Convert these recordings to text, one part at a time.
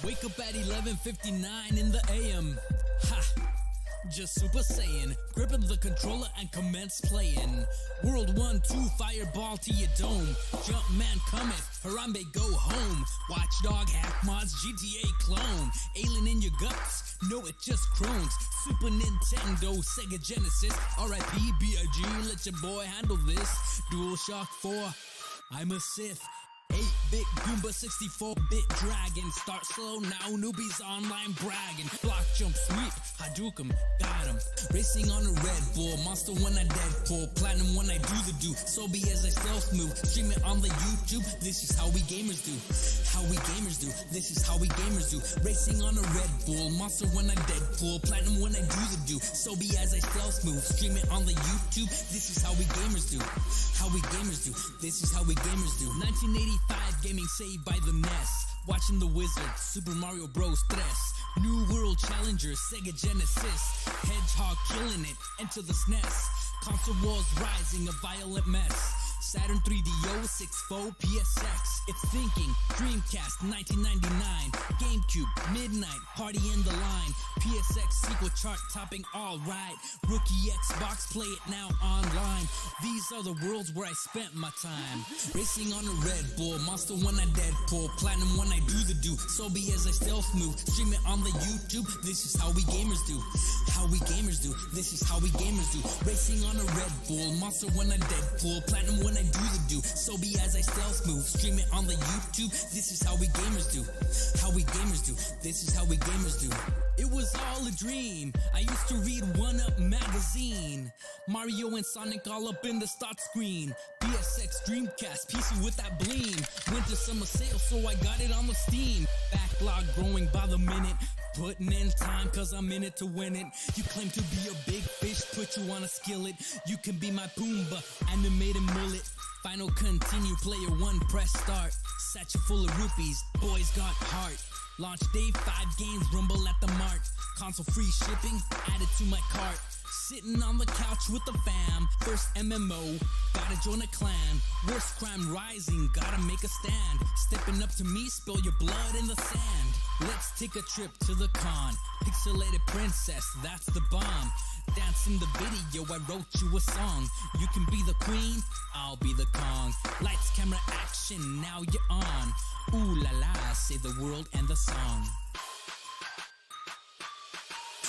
Wake up at 11:59 in the AM. Ha! Just Super Saiyan. Gripping the controller and commence playing. World 1, 2, fireball to your dome. Jumpman cometh, Harambe go home. Watchdog, hack mods, GTA clone. Alien in your guts, no it just crones. Super Nintendo, Sega Genesis. RIP, B.I.G., let your boy handle this. DualShock 4, I'm a Sith. 8-bit Goomba, 64-bit dragon. Start slow now, newbies online bragging. Block jump sweep, Hadouken, got him. Racing on a Red Bull, monster when I Deadpool, platinum when I do the do. So be as I stealth move, stream it on the YouTube. This is how we gamers do. How we gamers do. This is how we gamers do. Racing on a Red Bull, monster when I Deadpool, platinum when I do the do. So be as I stealth move, stream it on the YouTube. This is how we gamers do. How we gamers do. This is how we gamers do. 1985 gaming saved by the NES. Watching the Wizard, Super Mario Bros. 3. New World Challenger, Sega Genesis. Hedgehog killing it, enter the SNES. Console wars rising, a violent mess. Saturn 3DO, 6.4, PSX. It's thinking, Dreamcast, 1999. GameCube, Midnight, Party in the Line. PSX sequel chart topping all right. Rookie Xbox, play it now online. These are the worlds where I spent my time. Racing on a Red Bull, monster when I Deadpool, platinum when I do the do. So be as I stealth move, stream it on the YouTube. This is how we gamers do. How we gamers do. This is how we gamers do. Racing on a Red Bull, monster when I Deadpool, platinum when I do the do. So be as I stealth move, stream it on the YouTube. This is how we gamers do. How we gamers do. This is how we gamers do. It was all a dream. I used to read One Up magazine. Mario and Sonic all up in the start screen. PSX, Dreamcast, PC with that bling. Winter summer sale, so I got it on the Steam. Backlog growing by the minute. Putting in time cause I'm in it to win it. You claim to be a big fish, put you on a skillet. You can be my Pumbaa, animated mullet. Final continue, player 1, press start. Satchel full of rupees, boys got heart. Launch day, 5 games, rumble at the mart. Console free shipping, added to my cart. Sitting on the couch with the fam. First MMO, gotta join a clan. Worst crime rising, gotta make a stand. Stepping up to me, spill your blood in the sand. Let's take a trip to the con. Pixelated princess, that's the bomb. Dance in the video, I wrote you a song. You can be the queen, I'll be the Kong. Lights, camera, action, now you're on. Ooh la la, save the world and the song.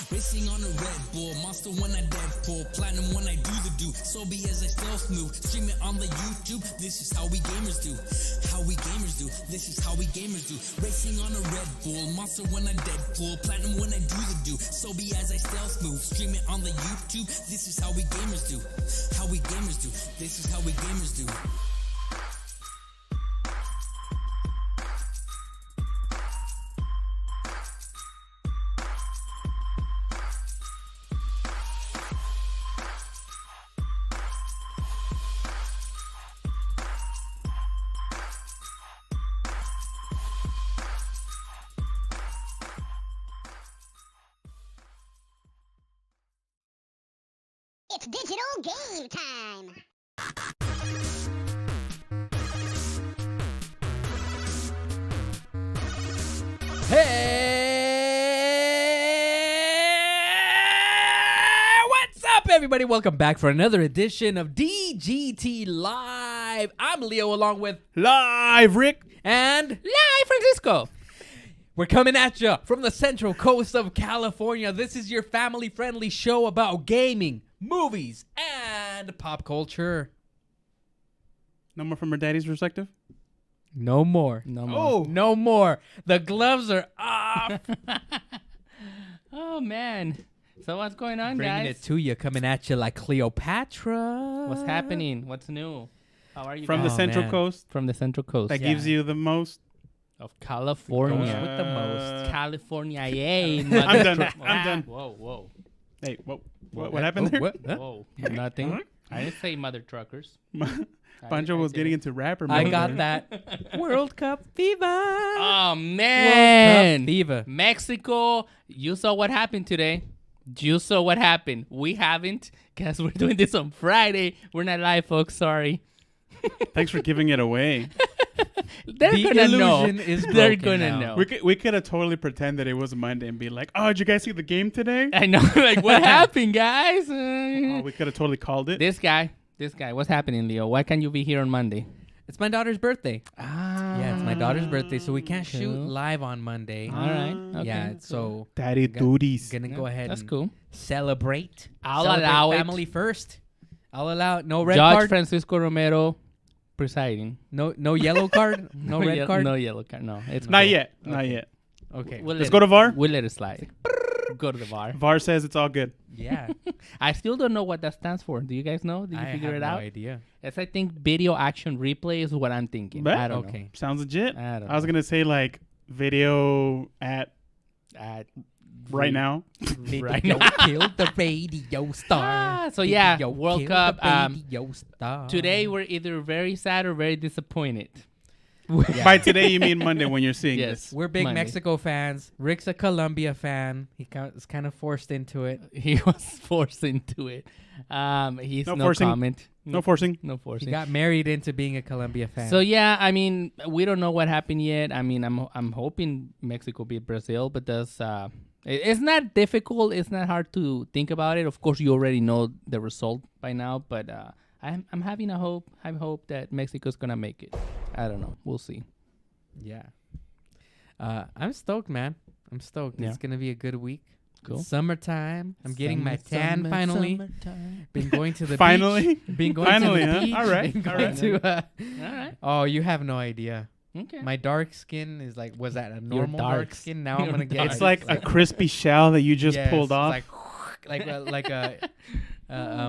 Racing on a Red Bull, monster when I Deadpool, platinum when I do the do. So be as I stealth move, stream it on the YouTube. This is how we gamers do. How we gamers do. This is how we gamers do. Racing on a Red Bull, monster when I Deadpool, platinum when I do the do. So be as I stealth move, stream it on the YouTube. This is how we gamers do. How we gamers do. This is how we gamers do. It's digital game time! everybody, welcome back for another edition of DGT Live. I'm Leo along with Live, Rick. and Live Francisco. we're coming at you from the central coast of California. This is your family-friendly show about gaming, movies, and pop culture. No more from her daddy's perspective? No more. No more. Oh, No more. The gloves are off. Oh, man. So what's going on, Bringing guys? it to you, coming at you like Cleopatra. What's happening? What's new? How are you from guys? the Central man. Coast. From the Central Coast That Yeah. gives you the most. of California. Goes with the most. California, yay. I'm done. mother- I'm done. Whoa, whoa. Hey, what happened there? What? Huh? Whoa. Nothing. I didn't say mother truckers. Pancho was getting into rapper mode. I got that. World Cup fever. Oh, World man. Cup fever. Mexico, you saw what happened today. You saw what happened. We haven't, because we're doing this on Friday. We're not live, folks. Sorry. Thanks for giving it away. They're The gonna know. illusion is They're broken gonna now. know. We could have totally pretend that it was Monday and be like, oh, did you guys see the game today? I know. Like, what happened, guys? Oh, we could have totally called it. This guy. What's happening, Leo? Why can't you be here on Monday? It's my daughter's birthday. Ah. Yeah, it's my daughter's birthday, so we can't shoot cool. live on Monday. All right. Okay. Yeah, so Daddy Got- duties. gonna go ahead That's and cool. celebrate. I'll Celebrate allow it. family first. I'll allow it. No red Judge card. Francisco Romero presiding. No yellow card. No red card. No yellow card. No, it's Not cool. yet. Not yet. Okay. We'll Let's let go it- to VAR. We'll let it slide. Go to the VAR. VAR says it's all good. Yeah. I still don't know what that stands for. Do you guys know? Did you I figure have it no out? idea. It's, I think, video action replay is what I'm thinking. Bet. I don't know. Okay. Sounds legit. I don't I was know. going to say like video at right now. Right Video now. killed the radio star. So yeah, Video World killed Cup. the radio star. Today we're either very sad or very disappointed. Yeah. By today, you mean Monday when you're seeing Yes. this. We're big Monday. Mexico fans. Rick's a Colombia fan. He is kind of forced into it. He was forced into it. He's No no forcing. comment. No forcing. No He forcing. got married into being a Colombia fan. So yeah, I mean, we don't know what happened yet. I mean, I'm hoping Mexico beat Brazil, but it's not difficult. It's not hard to think about it. Of course, you already know the result by now, but I'm having a hope. I hope that Mexico's gonna make it. I don't know. We'll see. yeah. I'm stoked, man. I'm stoked. Yeah. It's going to be a good week. Cool. It's summertime. I'm getting my tan Summer, finally. summertime. Been going to the Finally? beach. Been going Finally, to the huh? beach. All right, Been all going right. to, All right. oh, you have no idea. Okay. My dark skin is like, was that a normal dark dark. skin? Now I'm You're going to get It's like a crispy shell that you just yes, pulled off. like a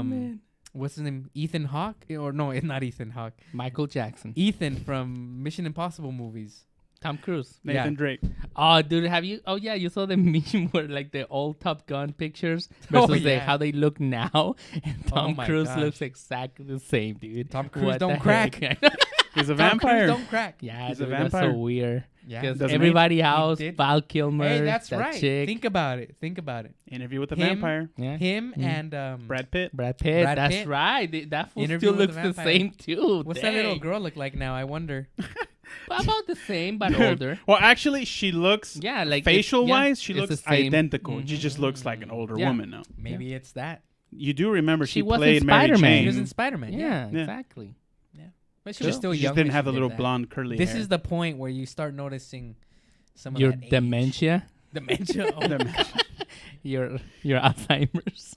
man. what's his name? Ethan Hawke? Or no, it's not Ethan Hawke. Michael Jackson. Ethan from Mission Impossible movies. Tom Cruise. Nathan yeah. Drake. Oh, dude, have you? Oh, yeah, you saw the meme where like the old Top Gun pictures Oh, versus yeah. how they look now, and Tom my Cruise gosh. looks exactly the same, dude. Tom Cruise What don't the crack. heck? He's a Tom Cruise vampire. don't crack. Yeah, He's a dude, that's so vampire. weird. Yeah. Because Doesn't everybody else, did. Val Kilmer, Hey, that's that right. chick, Think about it. Think about it. Interview with a Him. vampire. yeah, Him Mhm. and Brad Pitt. Brad Pitt. Brad That's Pitt. right. That fool Interview still with looks a the Vampire. same too. what's that little Dang. girl look like now? I wonder. About the same, but older. Well, actually, she looks Yeah, like facial it's- yeah, wise, she it's looks the same. identical. She Mhm. just looks like an older Yeah. woman now. Maybe it's that. You do remember She she was in played Mary Spider-Man. Jane. She was in Spider-Man. Yeah, Yeah. exactly. But she was Cool. still She young. just didn't when have she the did little that. blonde curly This hair. is the point where you start noticing some of Your that age. dementia, Dementia. Oh. your Alzheimer's.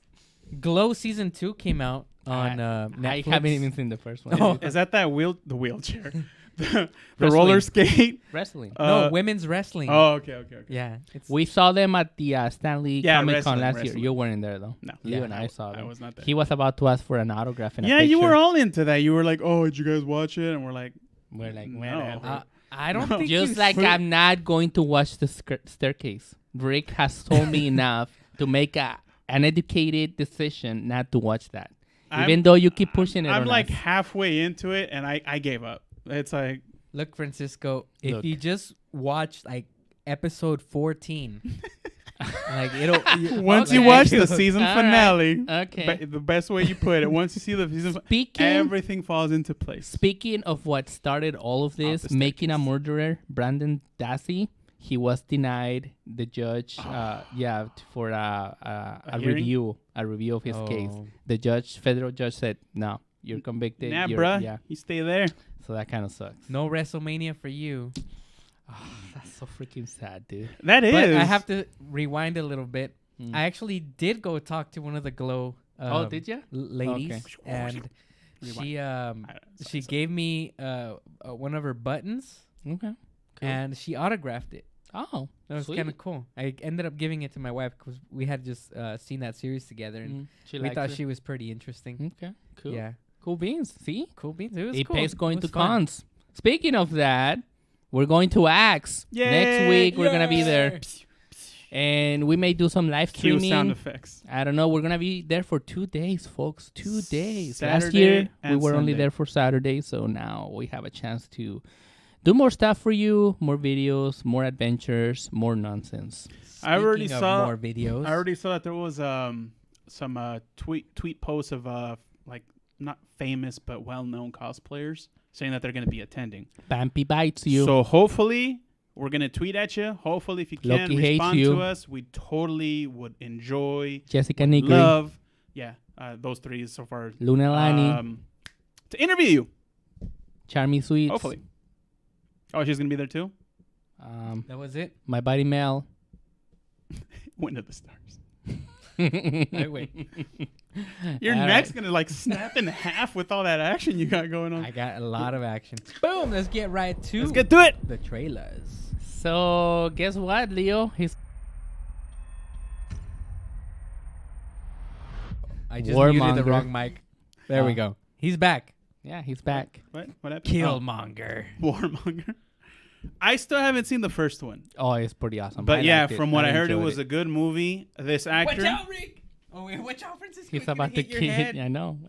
Glow season 2 came out on I Netflix. haven't even seen the first one. Oh. Is that the wheelchair? the Wrestling. roller skate? Wrestling. No, women's wrestling. Oh, okay. Yeah. It's We saw them at the Stanley Yeah, Comic Con last wrestling. year. You weren't there though. No. You Yeah, and I saw them. I was not there. He was about to ask for an autograph and a Yeah, picture. you were all into that. You were like, "Oh, did you guys watch it?" And we're like, We're like, No. whatever. I don't No. think Just you like screw- I'm not going to watch the staircase. Rick has told me enough to make an educated decision not to watch that. Even though you keep pushing it I'm on like us. halfway into it, and I gave up. It's like, Look, Francisco, if Look. you just watch like episode 14, like it'll once okay. you watch the season All right. finale, Okay. the best way you put it, once you see the season, everything falls into place. Speaking of what started all of this, the making a staircase. murderer, Brandon Dassey, he was denied the judge. For a hearing? review of his case. Oh. The federal judge said, "No, you're convicted." Nah, You're- bruh. Yeah, You stay there. so that kind of sucks. No WrestleMania for you. That's so freaking sad, dude. That is. But I have to rewind a little bit. Mm. I actually did go talk to one of the Glow Did you? ladies, Okay. and she Sorry. gave me one of her buttons, Okay. Cool. and she autographed it. Oh, That was sweet. kind of cool. I ended up giving it to my wife because we had just seen that series together, and She we liked thought it? she was pretty interesting. Okay. Cool. Yeah, Cool beans. See, cool beans. It was it cool. pays going It to was fun. cons. Speaking of that, we're going to Axe next Yay! week. We're gonna be there, and we may do some live Cue streaming. sound effects. I don't know. We're gonna be there for 2 days, folks. 2 days. Last Saturday year we and were only Sunday. there for Saturday, so now we have a chance to do more stuff for you, more videos, more adventures, more nonsense. I already Speaking of saw- more videos. I already saw that there was some tweet posts of like not famous but well-known cosplayers saying that they're going to be attending. Bampy bites you. So hopefully we're going to tweet at you. Hopefully if you can Loki hates respond you. to us, we totally would enjoy, Jessica Nigri, love. Yeah, those three so far. Luna Lani, To interview you, Charmy Sweets. hopefully. Oh, she's going to be there too? That was it. My buddy Mel. Wind of the Stars. I wait. Your All neck's right. going to like snap in half with all that action you got going on. I got a lot of action. Boom! Let's get right to Let's get to it. the trailers. So guess what, Leo? I just muted the Warmonger. wrong mic. There we Ah. go. He's back. Yeah, he's back. What happened? Killmonger. Oh, Warmonger. I still haven't seen the first one. Oh, it's pretty awesome. But yeah, liked it. from what I heard, it enjoyed was a good movie. This actor. Watch out, Rick! Oh wait, watch out, Francisco. He's You're gonna about to hit your hit. head. I know.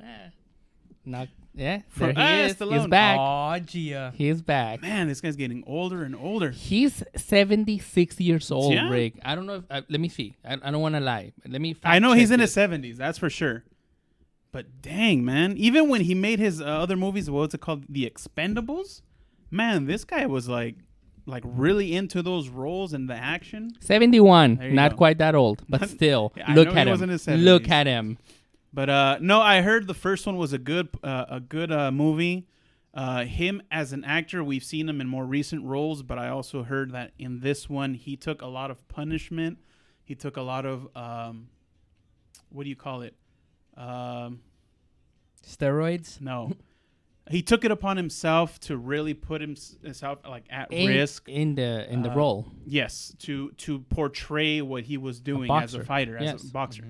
Not. Yeah, For there he us, is. Stallone. He's back. Aw, Gia. He's back. Man, this guy's getting older and older. He's 76 years old, Yeah? Rick. I don't know if... let me see. I don't want to lie. Let me I know fact he's check in this. his 70s, that's for sure. But dang, man. Even when he made his other movies, what's it called? The Expendables? Man, this guy was like really into those roles and the action. 71. There you Not go. quite that old, but still. Yeah, I Look know he at was him. in his Look 70s. at him. But no, I heard the first one was a good movie. Him as an actor, we've seen him in more recent roles, but I also heard that in this one he took a lot of punishment. He took a lot of what do you call it? Steroids. No. He took it upon himself to really put himself like at risk. In the role. Yes, to portray what he was doing as a boxer. fighter, as Yes. a boxer.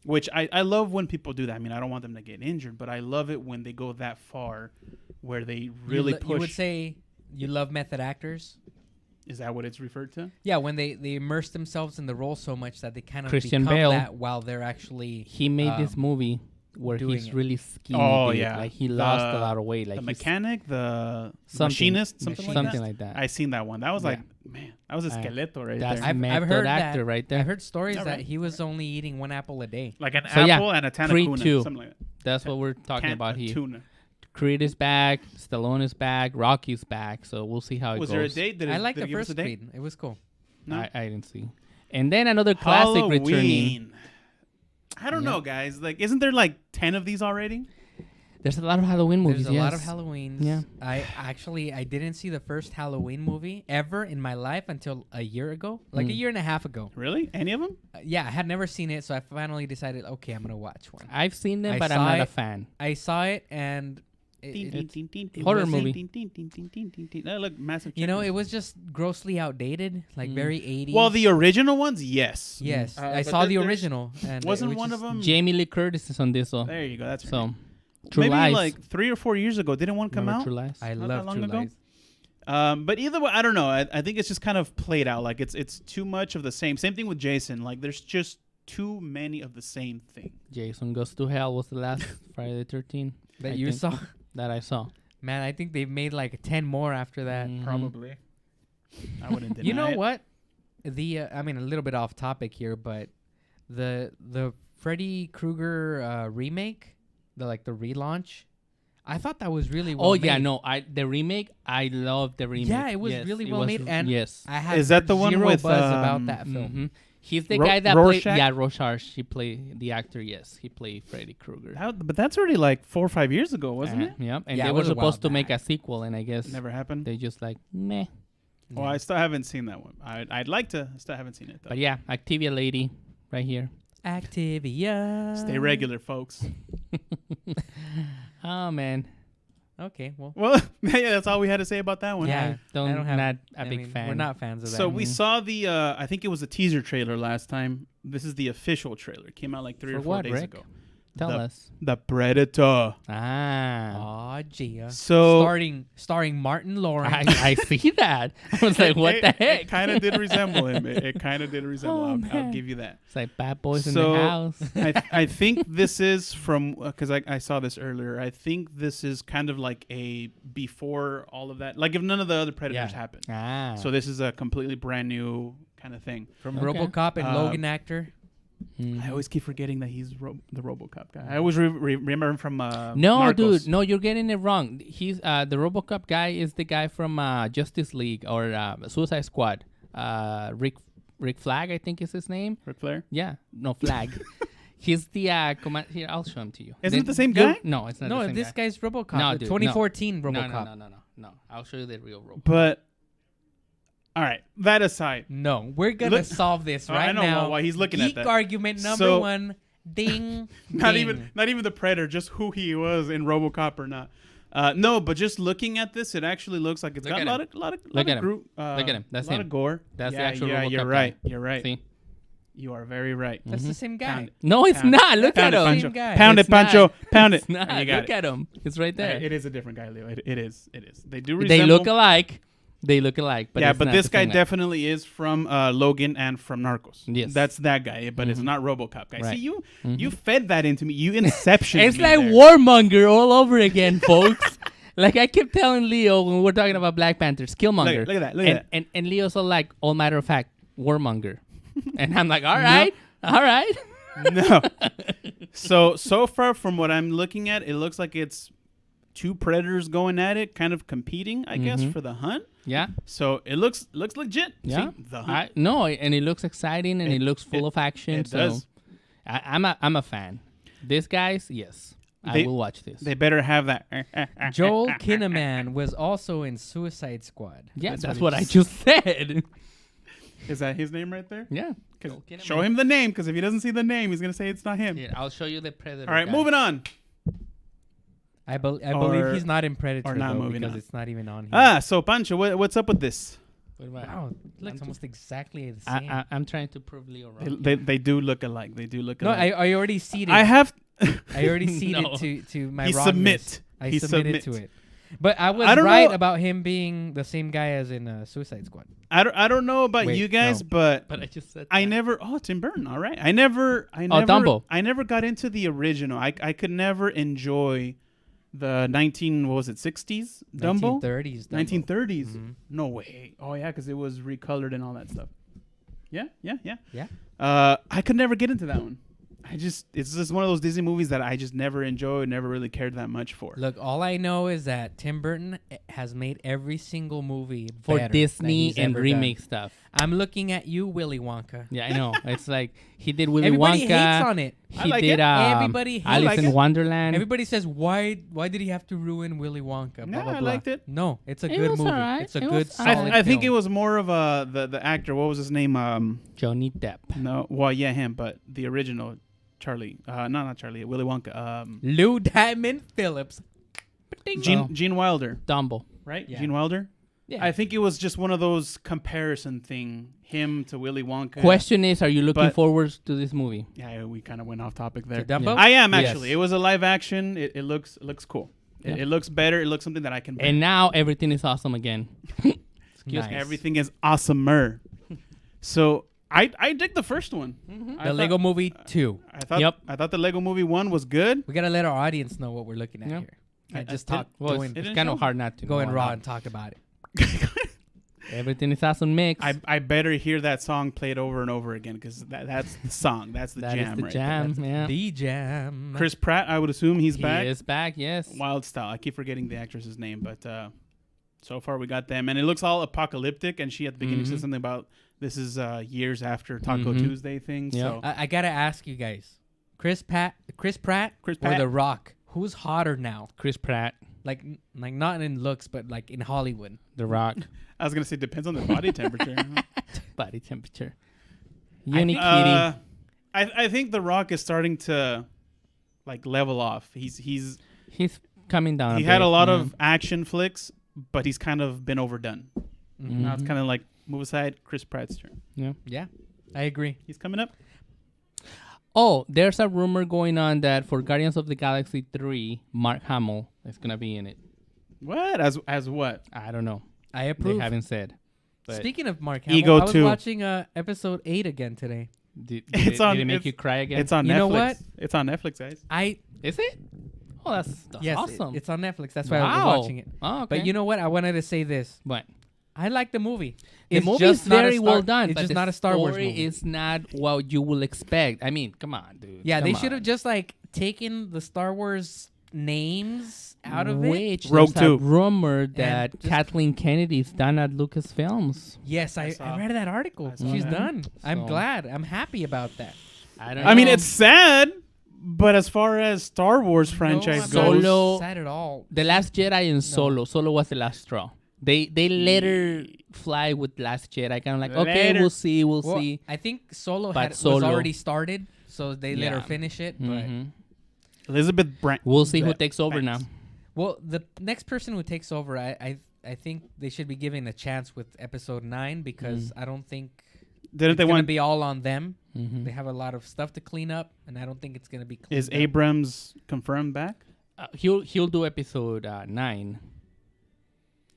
Which I love when people do that. I mean, I don't want them to get injured, but I love it when they go that far where they really push. You would say you love method actors. Is that what it's referred to? Yeah, when they immerse themselves in the role so much that they kind of Christian become Bale. that while they're actually He made this movie where doing he's it. really skinny. Oh, dude. yeah. Like he lost a lot of weight. Like The he's mechanic, the Something- machinist, something something like that. like that. I seen that one. That was Yeah. like, man, that was a skeleto right That's there. I've method heard actor that. right there. I've heard stories Yeah, that right. he was only eating 1 apple a day. Like an So, yeah, apple and a Creed tanacuna, 2. something like that. That's what we're talking about here. Tuna. Creed is back. Stallone is back. Rocky's back. So we'll see how it Was goes. there a date? Did I it, like did the it give us first a date? Creed. It was cool. No? I didn't see. And then another classic returning. Halloween. I don't know, guys. Like, isn't there like 10 of these already? There's a lot of Halloween movies. There's a lot of yes. Halloweens. Yeah. I didn't see the first Halloween movie ever in my life until a year ago, like a year and a half ago. Really? Any of them? Yeah, I had never seen it, so I finally decided, okay, I'm gonna watch one. I've seen them, I but I'm saw not a it. fan. I saw it, and horror wasn't- movie. Look, massive. you know, chickens. it was just grossly outdated, like very 80s. Well, the original ones, yes. yes, I but saw then the there's- original, and Wasn't it was one just- of them? Jamie Lee Curtis is on this one. There you go. That's So, right. True Maybe Lies. like 3 or 4 years ago. Didn't one come Remember out? True Lies? I Not love that long True ago? Lies. But either way, I don't know. I think it's just kind of played out. Like it's too much of the same. Same thing with Jason. Like there's just too many of the same thing. Jason Goes to Hell was the last Friday the 13th That I you think, saw, that I saw. man. I think they've made like 10 more after that. Mhm. Probably. I wouldn't deny You know it. what? I mean, a little bit off topic here, but the Freddy Krueger remake, the relaunch, I thought that was really well Oh made. yeah, no, the remake. I love the remake. Yeah, it was Yes, really it well was made. And yes. I had Is that the one zero with, buzz about that film. Mhm. He's the Ro- guy that Rorschach? played. Yeah, Rorschach. He played the actor. Yes, he played Freddy Krueger. But that's already like 4 or 5 years ago, wasn't it? Yeah, and Yeah, they it were was a while supposed to make back. a sequel, and I guess Never happened. they just like meh. Well, I still haven't seen that one. I'd like to. I still haven't seen it though. But yeah, Activia lady, right here. Activia. Stay regular, folks. Oh man, Okay, well. Well, yeah, that's all we had to say about that one. Yeah, don't I don't have. not a I big mean, fan. We're not fans of that. So we saw the. I think it was a teaser trailer last time. This is the official trailer. It came out like 3 For or 4 what, days Rick? ago. Tell the, us. The Predator. Ah, Aw, Gia. So starring Martin Lawrence. I see that. I was like, what the It heck? kind of did resemble him. It kind of did resemble. Oh, I'll man. give you that. It's like bad boys in So, the house. I think this is from because I saw this earlier. I think this is kind of like a before all of that. Like if none of the other Predators Yeah. happened. Ah, So this is a completely brand new kind of thing. From Okay. RoboCop and Logan actor. Mhm. I always keep forgetting that he's the RoboCop guy. I always remember him from No, Narcos. dude, no, you're getting it wrong. He's the RoboCop guy is the guy from Justice League or Suicide Squad. Rick Flag, I think is his name. Ric Flair. Yeah, no Flag. He's the command. Here, I'll show him to you. Isn't it the same you're- guy? No, it's not. No, the same this guy. guy's RoboCop. No, the dude, 2014 no. RoboCop. No. I'll show you the real RoboCop. But all right, that aside, No, we're gonna Look- solve this I right know now. why he's looking at Geek that. argument number So- one. Ding. not ding. even the Predator, just who he was in RoboCop or not. No, but just looking at this, it actually looks like it's Look got at a lot him. of lot Look of at him. group, Look at him. That's a lot him. of gore. That's yeah, the actual yeah, RoboCop you're guy. right. You're right. See? You are very right. That's the same guy. Pound it. No, it's Pound it. not. Look Pound at it, him. Pancho. Same guy. Pound It's it, Pancho. not. Pound it. It's not. You got Look it. at him. It's right there. It is a different guy, Leo. It is. It is. They do They resemble. look alike. They look alike. But yeah, it's but not this the guy same definitely is from Logan and from Narcos. Yes. That's that guy, but it's not RoboCop guy. Right. See, you fed that into me. You inception. It's me like there. Warmonger all over again, folks. Like I kept telling Leo when we're talking about Black Panthers, Killmonger. Look at that, look at that. And Leo's all like, all matter of fact, Warmonger. And I'm like, all right. No. So far from what I'm looking at, it looks like it's two predators going at it, kind of competing, I guess, for the hunt. Yeah. So it looks legit. Yeah. See, the hunt. No, and it looks exciting and it looks full of action. It so does. I'm a fan. These guys, yes. I They- will watch this. They better have that. Joel Kinnaman was also in Suicide Squad. Yeah, that's what I just said. Is that his name right there? Yeah. 'Cause Joel Kinnaman. show him the name, because if he doesn't see the name, he's gonna say it's not him. Here, I'll show you the Predator. All right, guy. moving on. I believe Or- he's not in Predator or not though, moving because on. it's not even on here. So Pancho, what's up with this? What about- Wow, it looks I'm almost exactly the same. I'm trying to prove Leo wrong. They do look alike. They do look no, alike. I already seeded. I have. I already ceded No. to my He wrongness. submit. I He submitted submit. to it. But I was I don't right know- about him being the same guy as in Suicide Squad. I don't know about Wait, you guys, no. but But I just said I that. never. Oh, Tim Burton. All right. I never. Dumbo. I never got into the original. I could never enjoy the 60s Dumbo. 1930s. Dumbo. 1930s. Mhm. No way. Oh yeah, because it was recolored and all that stuff. Yeah. Yeah. I could never get into that one. It's just one of those Disney movies that I just never enjoyed, never really cared that much for. Look, all I know is that Tim Burton has made every single movie For better Disney that he's and ever remake done. stuff. I'm looking at you, Willy Wonka. Yeah, I know. It's like he did Willy Everybody Wonka. hates on it. I He like did it. Everybody hates Alice like in it. Wonderland. Everybody says why did he have to ruin Willy Wonka? No, Blah, blah, I blah. liked it. No, it's a It good was movie. alright. It's a It good was solid I think it film. was more of the actor. What was his name? Johnny Depp. No, well, yeah, him, but the original Charlie. Not Charlie. Willy Wonka. Lou Diamond Phillips. Gene Wilder, Dumbo. right? Yeah. Gene Wilder. Yeah. I think it was just one of those comparison thing. Him to Willy Wonka. Question is, are you looking But- forward to this movie? Yeah, we kind of went off topic there. To Dumbo? I am Yes. actually. It was a live action. It looks cool. Yeah. It looks better. It looks something that I can. And now everything is awesome again. Excuse Nice. me. Everything is awesomer. So I dig the first one. I The thought- Lego Movie 2. Yep. I thought the Lego Movie 1 was good. We gotta let our audience know what we're looking at Yeah. here. Can't just I- talk. Well, Go it's, in, didn't kind show? of hard not to. go in on raw that. and talk about it. Everything is awesome mix. I better hear that song played over and over again because that's the song. That's the That jam is the right jam. there. Yeah. The jam. Chris Pratt, I would assume he's He back. is back. Yes. Wild Style. I keep forgetting the actress's name, but so far we got them. And it looks all apocalyptic. And she at the beginning said something about this is years after Taco Tuesday thing. Yep. So I gotta ask you guys, Chris Pratt, or Pratt. The Rock, who's hotter now? Chris Pratt, Like not in looks, but like in Hollywood. The Rock, I was going to say depends on the body temperature. body temperature. I Uni think- Kitty. I think The Rock is starting to like level off. He's He's coming down. he a had bit, a lot yeah. of action flicks, but he's kind of been overdone. Now it's kind of like move aside. Chris Pratt's turn. Yeah. Yeah, I agree. He's coming up. Oh, there's a rumor going on that for Guardians of the Galaxy 3, Mark Hamill is gonna be in it. What as what? I don't know. I They approve. haven't said. But Speaking of Mark Hamill, Ego I was 2. watching episode 8 again today. did It's it, on- did it make it's- you cry again? It's on You Netflix. know what? It's on Netflix, guys. Is it? Oh, that's Yes, awesome. it's on Netflix. That's why I was Wow. watching it. Oh, okay. But you know what? I wanted to say this. What? I like the movie. The It's movie is just not a very Star- well done. It's but just the not a Star Wars story movie. is not what you will expect. I mean, come on, dude. Yeah, they Come should have on. just like taken the Star Wars names out of it. Which Rogue there's a 2. rumor that just- Kathleen Kennedy's done at Lucasfilms. Yes, I saw- read that article. I saw She's that. done. I'm So- glad. I'm happy about that. I don't I mean, know. it's sad, but as far as Star Wars franchise no, I'm goes, not Solo- sad at all. The Last Jedi and Solo. Solo was the last straw. They let her fly with Last Jedi. Kind of like, okay, Later. we'll see. We'll Well, see. I think Solo But was Solo- already started, so they let her Yeah. finish it. But Mhm. Elizabeth Brand. We'll see who takes over now. well, the next person who takes over, I think they should be given a chance with episode 9 because I don't think Didn't it's they gonna want? be all on them. Mhm. They have a lot of stuff to clean up, and I don't think it's gonna be. Cleaned Is up. Abrams confirmed back? He'll do episode 9.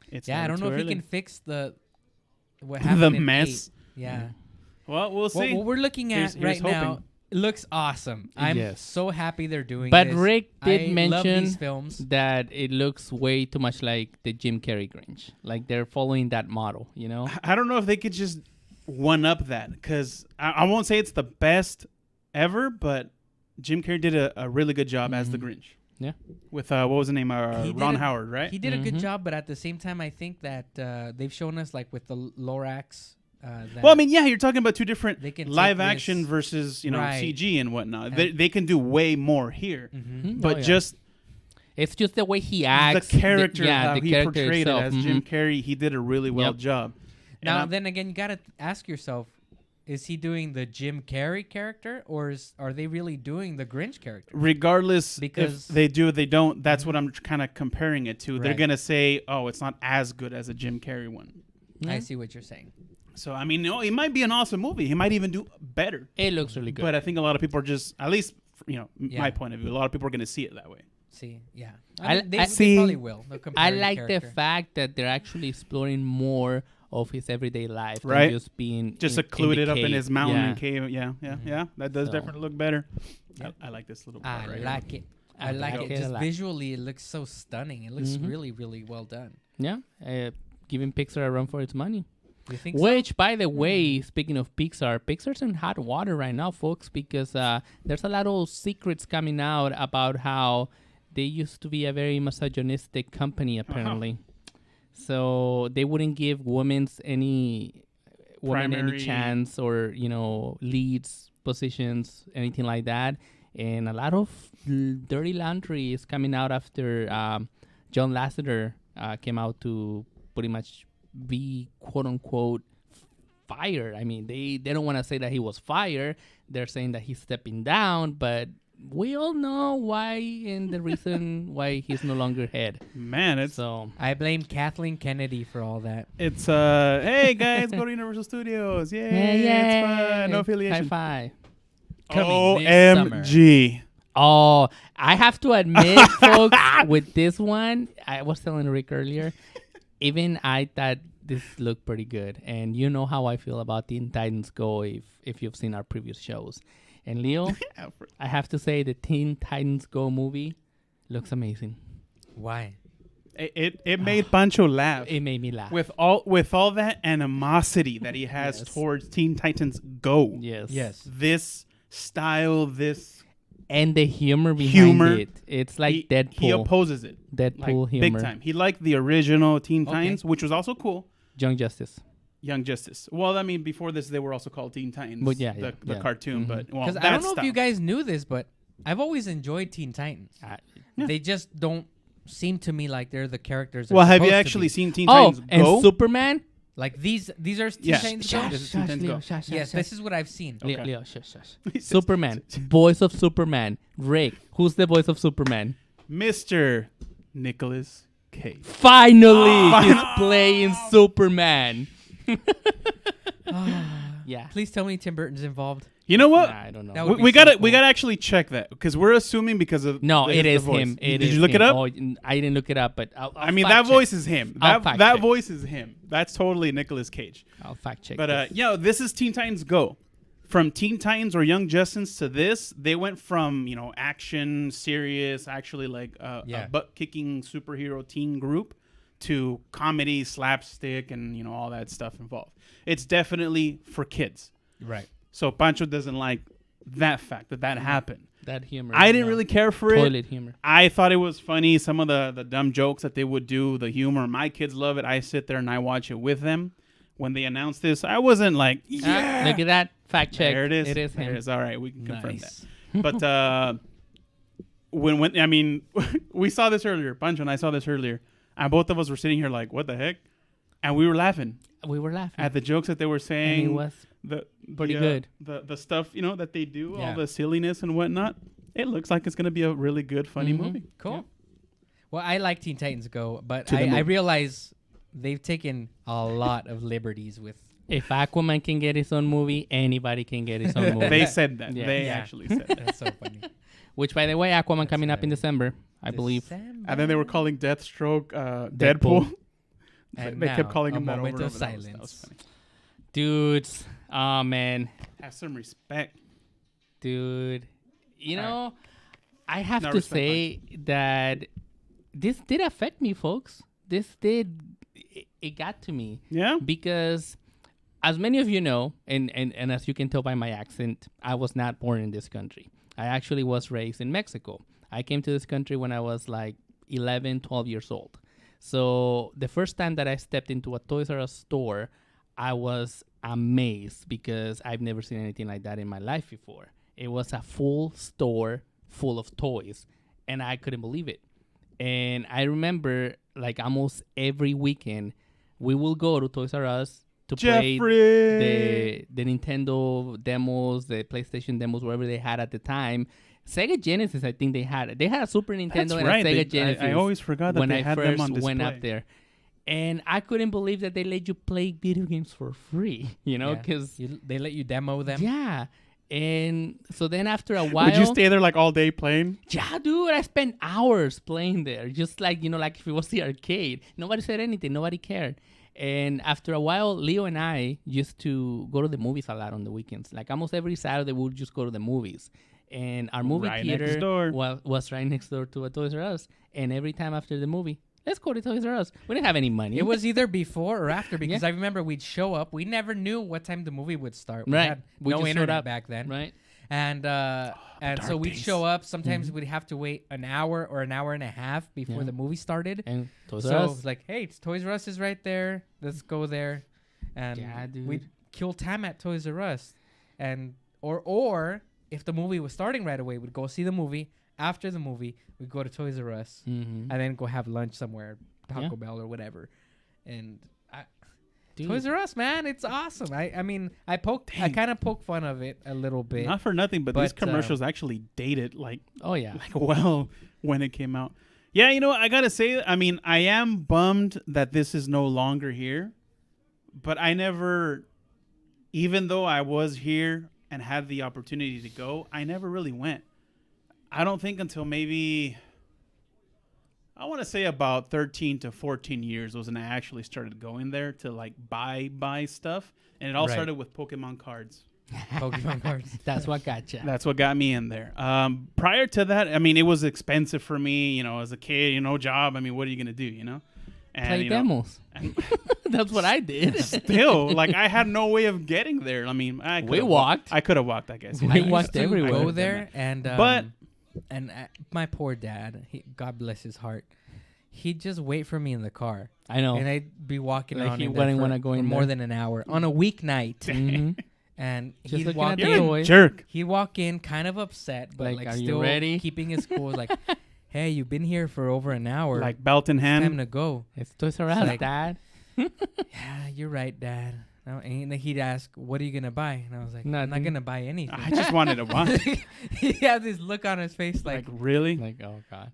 It's Yeah, I never don't know too if he early. can fix what The happened in mess. 8. Yeah. Well, we'll see. What we're looking at Here's right now hoping. it looks awesome. I'm Yes. so happy they're doing But this. Rick did I love mention these films. that it looks way too much like the Jim Carrey Grinch. Like they're following that model, you know? I don't know if they could just one up that because I won't say it's the best ever, but Jim Carrey did a really good job as the Grinch. Yeah. With what was the name? He did Ron a- Howard, right? He did a good Mhm. job, but at the same time, I think that they've shown us, like with the Lorax. That Well, I mean, yeah, you're talking about two different They can live take action this- versus Right. CG and whatnot. And- They can do way more here, Mhm. but Oh, yeah. just It's just the way he acts. the character, yeah, how the he character portrayed itself. it as Jim Mhm. Carrey, he did a really well Yep. job. And Now, I'm- then again, you gotta ask yourself: is he doing the Jim Carrey character, or are they really doing the Grinch character? regardless Because- if they do or they don't, that's what I'm kind of comparing it to. They're Right. gonna say, "Oh, it's not as good as a Jim Carrey one." I see what you're saying. So I mean, no, it might be an awesome movie. He might even do better. It looks really good. But I think a lot of people are just, at least Yeah. my point of view, a lot of people are gonna see it that way. See, yeah, I- mean, they, I- they probably will. They'll compare I the like the character. fact that they're actually exploring more of his everyday life Right. than just being Just in secluded the up in cave. his mountain Yeah. and cave. Yeah. That does So- definitely look better. Yeah. I like this little part I right like it. I I like like it. it a Just lot. visually, it looks so stunning. It looks Mhm. really, really well done. Yeah, giving Pixar a run for its money. You think so? Which, by the way, speaking of Pixar, Pixar's in hot water right now, folks, because there's a lot of secrets coming out about how they used to be a very misogynistic company, apparently. So they wouldn't give women any Primary- chance or leads, positions, anything like that. And a lot of dirty laundry is coming out after John Lasseter came out to pretty much be quote unquote fired. I mean, they don't want to say that he was fired. They're saying that he's stepping down, but we all know why and the reason why he's no longer head. Man, it's So I blame Kathleen Kennedy for all that. hey guys, go to Universal Studios. Yay, it's fun. No affiliation. High five. Coming this summer. OMG. Oh, I have to admit, folks, with this one, I was telling Rick earlier, even I thought this looked pretty good. And you know how I feel about Teen Titans Go if you've seen our previous shows. And Leo, I have to say the Teen Titans Go movie looks amazing. Why? It made Pancho laugh. It made me laugh. With all that animosity that he has Yes. towards Teen Titans Go. Yes. Yes. This style, this And the humor behind it. It's like Deadpool. He opposes it. Deadpool Like, humor. big time. He liked the original Teen Okay. Titans, which was also cool. Young Justice. Young Justice. Well, I mean, before this, they were also called Teen Titans. But yeah, the yeah. cartoon. Mhm. But well, Because I don't know if you guys knew this, but I've always enjoyed Teen Titans. Yeah. They just don't seem to me like they're the characters. Well, they're have you supposed to actually be. seen Teen Oh, Titans and Go? Superman. Like these are Teen Yeah. Titans Shush. Go? This is Teen Titans Go. Yes, this is what I've seen. Okay. Leo, shush, shush. He says- Superman. Voice of Superman. Rick. Who's the voice of Superman? Mr. Nicholas Cage. Finally, he's playing Superman. Yeah. Please tell me Tim Burton's involved. You know what? Nah, I don't know. That would We be so gotta cool. we gotta actually check that because we're assuming because of No, it the is voice. him. Did you look it up? Oh, I didn't look it up, but I'll I mean, fact that check. voice is him. I'll That fact that check. voice is him. That's totally Nicolas Cage. I'll fact check. But this. this is Teen Titans Go. From Teen Titans or Young Justice to this, they went from action, serious, actually like Yeah. a butt-kicking superhero teen group to comedy, slapstick, and all that stuff involved. It's definitely for kids. Right. So Pancho doesn't like that fact that happened. that humor. I didn't no. really care for it. Toilet humor. I thought it was funny. Some of the dumb jokes that they would do, the humor. My kids love it. I sit there and I watch it with them. When they announced this, I wasn't like, yeah. Look at that. Fact check. There it is. It is There him. it is. All right, we can confirm Nice. that. But when I mean, we saw this earlier. Pancho and I saw this earlier, and both of us were sitting here like, what the heck? And we were laughing We were laughing. at the jokes that they were and saying. it was pretty good. The stuff that they do, Yeah. all the silliness and whatnot. It looks like it's gonna be a really good, funny Mhm. movie. Cool. Yeah. Well, I like Teen Titans Go, but To the I moon. realize they've taken a lot of liberties with. If Aquaman can get his own movie, anybody can get his own movie. They said that. Yeah. They Yeah. actually said that. That's so funny. Which, by the way, Aquaman That's coming up in hilarious. December, I believe. December. And then they were calling Deathstroke Deadpool. Deadpool. And they now, kept calling a him that over moment and of over. That was silence. funny. Dudes. Oh, man. Have some respect. Dude. You know, I have No, to respect, say that this did affect me, folks. This did. It got to me. Yeah. Because as many of you know, and as you can tell by my accent, I was not born in this country. I actually was raised in Mexico. I came to this country when I was like 11, 12 years old. So the first time that I stepped into a Toys R Us store, I was amazed because I've never seen anything like that in my life before. It was a full store full of toys, and I couldn't believe it. And I remember like almost every weekend, we will go to Toys R Us to play the Nintendo demos, the PlayStation demos, whatever they had at the time. Sega Genesis, I think they had a Super Nintendo That's and right. a Sega Genesis. I always forgot that when they I had first them on display. went up there, and I couldn't believe that they let you play video games for free. You know, Yeah. because They let you demo them. yeah. And so then after a while, Would you stay there like all day playing? yeah, dude, I spent hours playing there, just like like if it was the arcade. Nobody said anything, nobody cared. And after a while, Leo and I used to go to the movies a lot on the weekends. Like almost every Saturday, we would just go to the movies. And our movie Right next theater door. was right next door to a Toys R Us. And every time after the movie, let's go to Toys R Us. We didn't have any money. It was either before or after because Yeah. I remember we'd show up. We never knew what time the movie would start. We Right. had We no just showed internet up. back then. right. And dark so we'd days. show up. Sometimes we'd have to wait an hour or an hour and a half before Yeah. the movie started. And Toys R So Us. it's like, hey, Toys R Us is right there. Let's go there. And Yeah, dude. we'd kill time at Toys R Us. And or if the movie was starting right away, we'd go see the movie. After the movie, we'd go to Toys R Us Mhm. and then go have lunch somewhere, Taco Yeah. Bell or whatever. And Dude. Toys R Us, man, it's awesome. I mean, I Dang. kind of poke fun of it a little bit. Not for nothing, but these But, commercials actually dated like Oh, yeah. well when it came out. Yeah, you know what? I gotta say, I mean, I am bummed that this is no longer here, but I never, even though I was here and had the opportunity to go, I never really went. I don't think until maybe, I want to say about 13 to 14 years was when I actually started going there to like buy stuff, and it all Right. started with Pokemon cards. Pokemon cards. That's what gotcha. That's what got me in there. Prior to that, I mean, it was expensive for me, you know, as a kid, you know, job. I mean, what are you going to do, you know? And, Play you know, demos. That's what I did. still, like, I had no way of getting there. I mean, We walked. I could have walked, I guess. We I used walked to everywhere. go Could've done there, and But- my poor dad, God bless his heart, he'd just wait for me in the car, I know. and I'd be walking Like around he in there wouldn't for, wanna go for in more there. than an hour on a weeknight, Mhm. and Just he'd looking walk at the in. You're a toy. jerk. He'd walk in, kind of upset, but Like, like are you still ready? keeping his cool. Like, hey, you've been here for over an hour. Like, belt in it's time hand. to go. It's Toys R Us, like- Dad. Yeah, you're right, Dad. No, and then he'd ask, "What are you gonna buy?" And I was like, "I'm not Nothing. gonna buy anything." I just wanted to watch. He had this look on his face, Like, like, really? Like, oh god.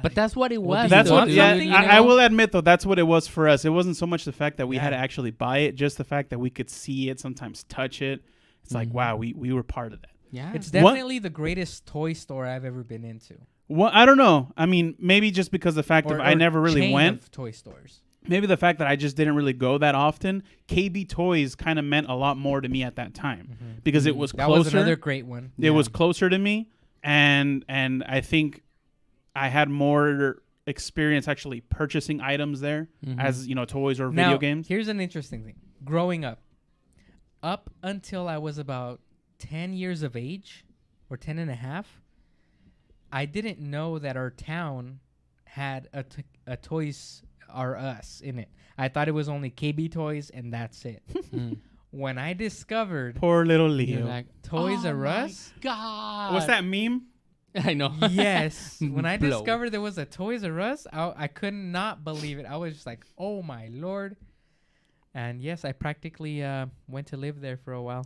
But that's what it Well, was. That's do what. want Yeah, something, you I know? will admit though, that's what it was for us. It wasn't so much the fact that we had to Yeah. actually buy it, just the fact that we could see it, sometimes touch it. It's like, wow, we were part of that. Yeah. it's What- definitely the greatest toy store I've ever been into. Well, I don't know. I mean, maybe just because the fact of I never really chain went. of toy stores. Maybe the fact that I just didn't really go that often. KB Toys kind of meant a lot more to me at that time because it was That closer. was another great one. It was closer to me, and I think I had more experience actually purchasing items there, as you know, toys or Now, video games. here's an interesting thing. Growing up until I was about 10 years of age, or 10 and a half, I didn't know that our town had a Toys R Us in it. I thought it was only KB Toys and that's it. When I discovered Poor little You're Leo. like, Toys oh R my Us, God. What's that meme? I know. yes. When I Blow. discovered there was a Toys R Us, I could not believe it. I was just like, oh my Lord. And yes, I practically went to live there for a while.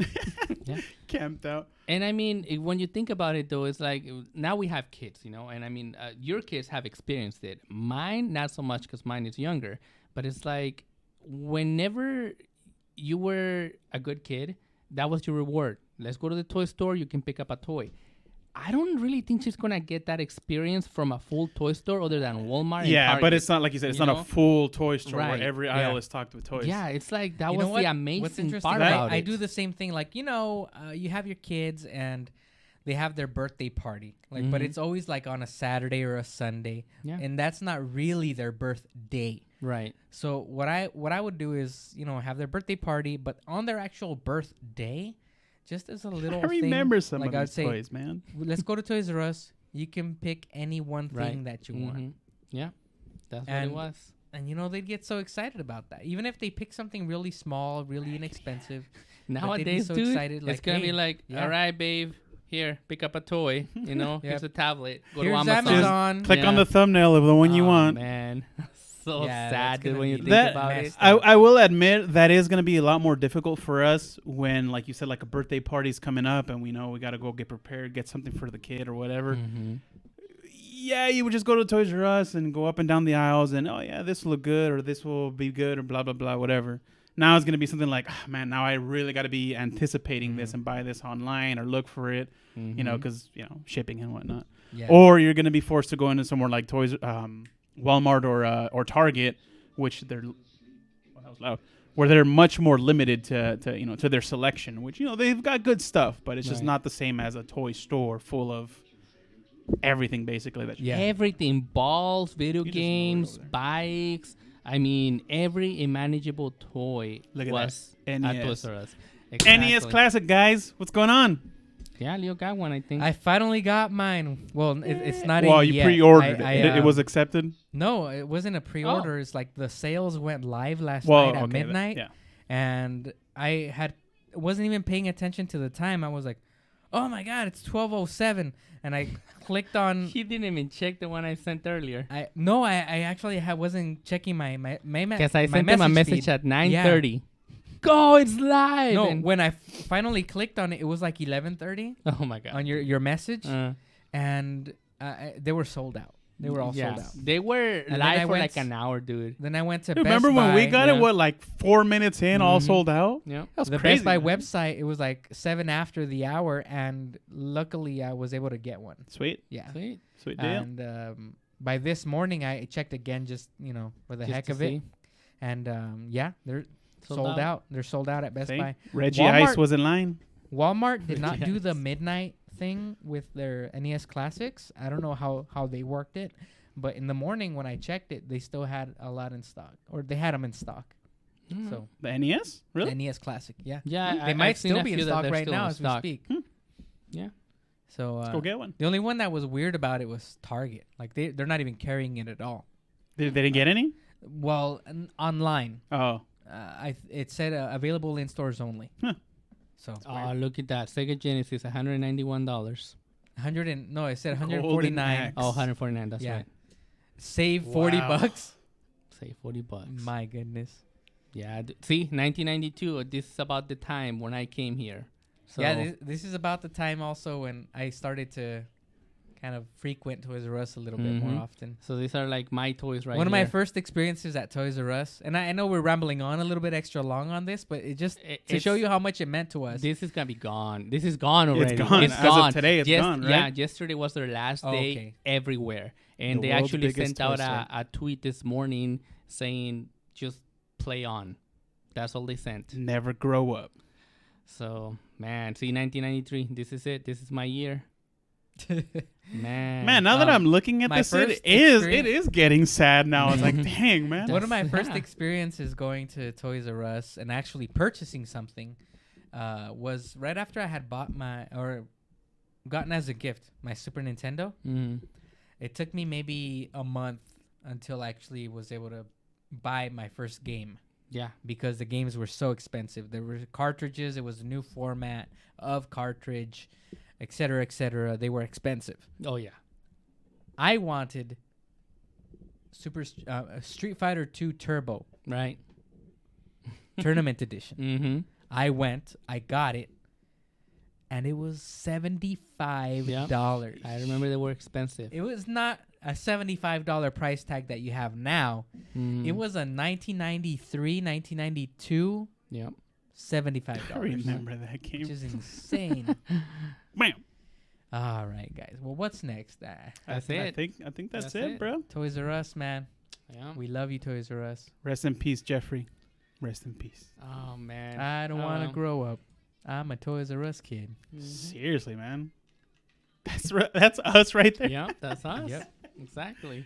Camped out. And I mean, when you think about it, though, it's like now we have kids, you know, and I mean, your kids have experienced it. Mine, not so much because mine is younger, but it's like whenever you were a good kid, that was your reward. Let's go to the toy store. You can pick up a toy. I don't really think she's going to get that experience from a full toy store other than Walmart. and Yeah, but Target, it's not like you said. It's you not know? a full toy store Right, where every yeah. aisle is stocked with toys. Yeah, it's like that You was know what? the amazing What's interesting? part I, about I it. do the same thing. Like, you know, you have your kids and they have their birthday party. Like, but Mhm. it's always like on a Saturday or a Sunday, Yeah. and that's not really their birthday. Right. So what I would do is, you know, have their birthday party, but on their actual birthday, just as a little I remember thing, some like of I'd these say, toys, man. let's go to Toys R Us. You can pick any one thing Right. that you want. Mhm. Yeah, that's what And it was. And, you know, they'd get so excited about that. Even if they pick something really small, really inexpensive. Nowadays, so dude, excited, it's like, gonna hey, be like, yeah. all right, babe, here, pick up a toy. You know, here's a tablet. Go Here's to Amazon. Amazon. Click on Yeah. the thumbnail of the one you Oh, want. man, so Yeah, that's sad dude, gonna when you be think That- about it. messed I will admit that is going to be a lot more difficult for us when, like you said, like a birthday party's coming up and we know we got to go get prepared, get something for the kid or whatever. Mhm. Yeah, you would just go to Toys R Us and go up and down the aisles and, oh, yeah, this will look good or this will be good or blah, blah, blah, whatever. Now it's going to be something like, oh, man, now I really got to be anticipating this and buy this online or look for it, you know, because, you know, shipping and whatnot. Yeah. Or you're going to be forced to go into somewhere like Walmart or Target, which they're that was loud, where they're much more limited to you know, to their selection, which, you know, they've got good stuff, but it's just Right. not the same as a toy store full of everything basically that you Yeah. Everything, balls, video You just know it games, over there. bikes. I mean, every imaginable toy Look at was that. at NES. Toys R Us. NES Exactly. Classic, guys. What's going on? Yeah, Leo got one, I think. I finally got mine. Well, it's not Well, in you yet. pre-ordered I, it. It was accepted. No, it wasn't a pre-order. It's like the sales went live last Well, night at okay, midnight, yeah. and I wasn't even paying attention to the time. I was like, "Oh my god, it's 12:07," and I clicked on. He didn't even check the one I sent earlier. I actually wasn't checking my Because I my sent him a message feed. at 9:30. Go, it's live. No, and- when I finally clicked on it, it was like 11:30 oh my god. on your message, Uh, and they were sold out. They were all yeah, sold out. they were then I live for went like an hour, dude. Then I went to Dude, Best remember when we Buy. got Yeah. it? What, like 4 minutes in, all Mhm. sold out? Yeah. That was the crazy. Best Buy man. website, it was like 7 after the hour, and luckily I was able to get one. Sweet, Yeah. Sweet. sweet deal. And by this morning, I checked again, just for the Just heck to of it, see. and yeah, they're Sold sold out. out. They're sold out at Best See? Buy. Reggie Walmart- Ice was in line. Walmart did not do the Yes. midnight thing with their NES Classics. I don't know how they worked it, but in the morning when I checked it, they still had a lot in stock, or they had them in stock. Mm. So The NES? Really? the NES Classic, yeah, Yeah, they I've might seen still a be in few that stock they're right still now in as stock. we speak. Yeah. So Let's go get one. the only one that was weird about it was Target. Like they're not even carrying it at all. They didn't get any? Well, online, Oh. it said available in stores only. Huh. So Oh, look at that. Sega Genesis, $191. 100 and no, it said Golden 149. Axe. Oh, 149. That's Yeah. right. Save 40 Wow. bucks. Say $40. My goodness. Yeah. See, 1992. This is about the time when I came here. So Yeah, this is about the time also when I started to kind of frequent Toys R Us a little bit more Mhm. often. So these are like my toys right One of my here. first experiences at Toys R Us, and I know we're rambling on a little bit extra long on this, but it just to show It's- you how much it meant to us. This is gonna be gone. This is gone already. gone. It's As of gone. today, it's gone, right? Yeah, yesterday was their last Oh, day okay. everywhere, and The they world's actually biggest sent out toy store. a tweet this morning saying just play on. That's all they sent. Never grow up. So man, see, 1993. This is it. This is my year. Man, Man, now that I'm looking at my this, it first is getting sad now. It's like, Mhm. dang, man. One of my That's- first yeah. experiences going to Toys R Us and actually purchasing something was right after I had bought gotten as a gift my Super Nintendo. Mhm. It took me maybe a month until I actually was able to buy my first game Yeah. because the games were so expensive. There were cartridges. It was a new format of cartridge, et cetera, et cetera. They were expensive. Oh yeah. I wanted Street Fighter 2 Turbo Right. Tournament Edition. Mm-hmm. I went, I got it, and it was $75. I remember they were expensive. It was not a $75 price tag that you have now. Mhm. It was a 1993, 1992, Yep. $75. I remember that game. Which is insane. Bam. All right, guys. Well, what's next? That's I it. think that's That's it, it. bro. Toys R Us, man. Yeah. We love you, Toys R Us. Rest in peace, Jeffrey. Rest in peace. Oh man. I don't want to well. grow up. I'm a Toys R Us kid. Seriously, man. That's us right there. Yeah, that's us. Yep. Exactly.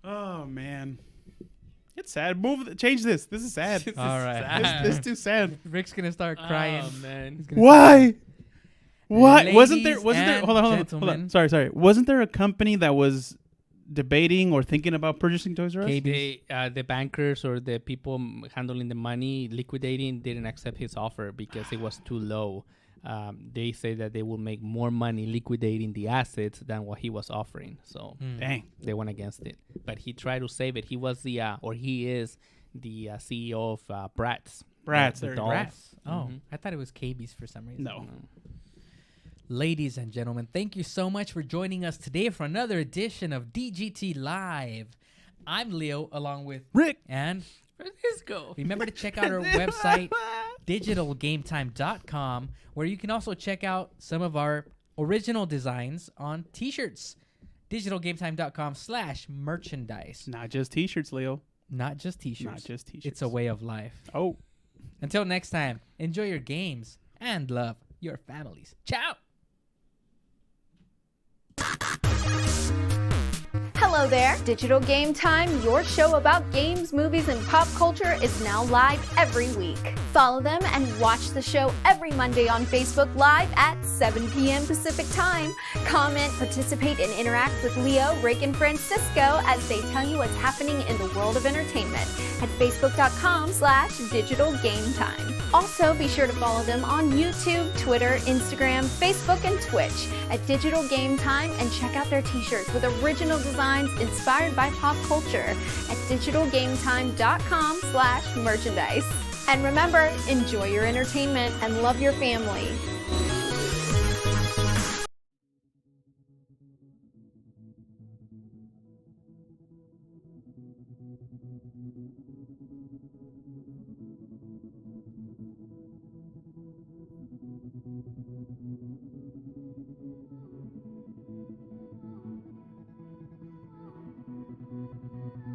Oh man, it's sad. Change this. This is sad. This is All right. sad. This is too sad. Rick's gonna start crying. Oh man. He's gonna Why? Why wasn't there? Ladies Wasn't there? and Hold on. gentlemen. Sorry. Wasn't there a company that was debating or thinking about purchasing Toys R Us? KB. The bankers or the people handling the money, liquidating, didn't accept his offer because it was too low. They say that they will make more money liquidating the assets than what he was offering. So Mm. Dang. they went against it. But he tried to save it. He was he is the CEO of Bratz. Bratz, The there you dolls. go. Rats. Oh, Mhm. I thought it was KB's for some reason. No. Ladies and gentlemen, thank you so much for joining us today for another edition of DGT Live. I'm Leo, along with Rick. and Francisco. remember to check out our website, digitalgametime.com, where you can also check out some of our original designs on t-shirts. digitalgametime.com/merchandise. Not just T-shirts, Leo. Not just t-shirts. Not just T-shirts. It's a way of life. Oh. Until next time, enjoy your games and love your families. Ciao! Hello there. Digital Game Time, your show about games, movies, and pop culture is now live every week. Follow them and watch the show every Monday on Facebook Live at 7 p.m. Pacific Time. Comment, participate, and interact with Leo, Rick, and Francisco as they tell you what's happening in the world of entertainment at facebook.com/digitalgametime. Also, be sure to follow them on YouTube, Twitter, Instagram, Facebook, and Twitch at Digital Game Time, and check out their t-shirts with original designs inspired by pop culture at digitalgametime.com/merchandise. And remember, enjoy your entertainment and love your family.